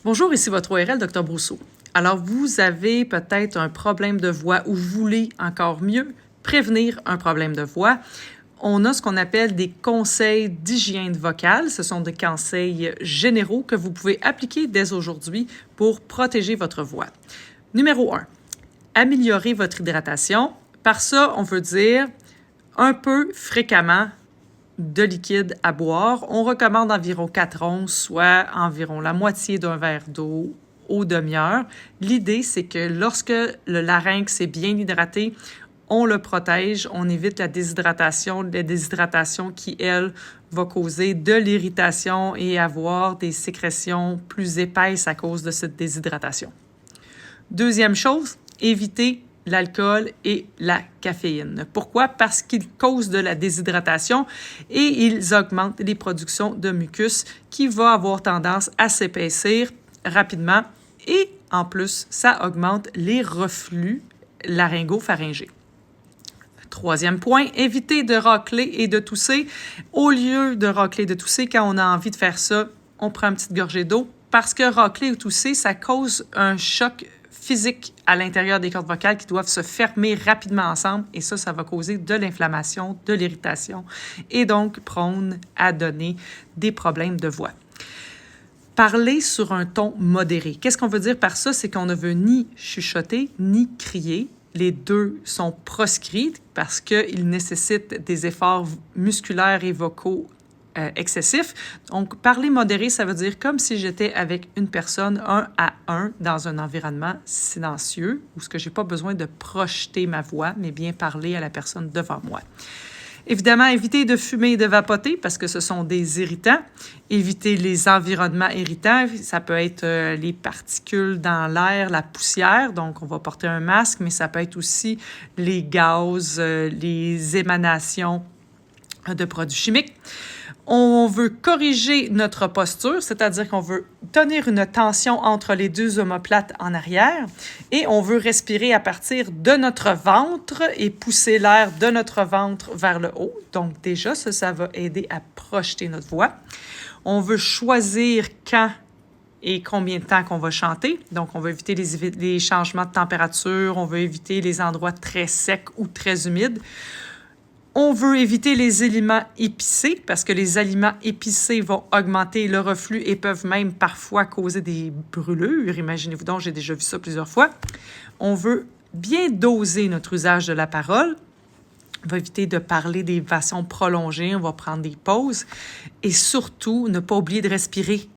Bonjour, ici votre ORL, Dr Brousseau. Alors, vous avez peut-être un problème de voix ou vous voulez encore mieux prévenir un problème de voix. On a ce qu'on appelle des conseils d'hygiène vocale. Ce sont des conseils généraux que vous pouvez appliquer dès aujourd'hui pour protéger votre voix. Numéro 1, améliorer votre hydratation. Par ça, on veut dire un peu fréquemment de liquide à boire. On recommande environ 4 onces, soit environ la moitié d'un verre d'eau aux demi-heures. L'idée, c'est que lorsque le larynx est bien hydraté, on le protège, on évite la déshydratation qui, elle, va causer de l'irritation et avoir des sécrétions plus épaisses à cause de cette déshydratation. Deuxième chose, éviter l'alcool et la caféine. Pourquoi? Parce qu'ils causent de la déshydratation et ils augmentent les productions de mucus qui va avoir tendance à s'épaissir rapidement et en plus, ça augmente les reflux laryngopharyngés. Troisième point, éviter de racler et de tousser. Au lieu de racler et de tousser, quand on a envie de faire ça, on prend une petite gorgée d'eau parce que racler ou tousser, ça cause un choc physique à l'intérieur des cordes vocales qui doivent se fermer rapidement ensemble et ça va causer de l'inflammation, de l'irritation et donc prône à donner des problèmes de voix. Parler sur un ton modéré. Qu'est-ce qu'on veut dire par ça? C'est qu'on ne veut ni chuchoter ni crier. Les deux sont proscrits parce qu'ils nécessitent des efforts musculaires et vocaux excessif. Donc, parler modéré, ça veut dire comme si j'étais avec une personne 1 à 1 dans un environnement silencieux où ce que j'ai pas besoin de projeter ma voix, mais bien parler à la personne devant moi. Évidemment, éviter de fumer et de vapoter parce que ce sont des irritants. Éviter les environnements irritants. Ça peut être les particules dans l'air, la poussière. Donc, on va porter un masque, mais ça peut être aussi les gaz, les émanations de produits chimiques. On veut corriger notre posture, c'est-à-dire qu'on veut tenir une tension entre les deux omoplates en arrière et on veut respirer à partir de notre ventre et pousser l'air de notre ventre vers le haut. Donc déjà, ça va aider à projeter notre voix. On veut choisir quand et combien de temps qu'on va chanter. Donc, on veut éviter les changements de température, on veut éviter les endroits très secs ou très humides. On veut éviter les aliments épicés parce que les aliments épicés vont augmenter le reflux et peuvent même parfois causer des brûlures. Imaginez-vous donc, j'ai déjà vu ça plusieurs fois. On veut bien doser notre usage de la parole. On va éviter de parler des façons prolongées, on va prendre des pauses et surtout ne pas oublier de respirer.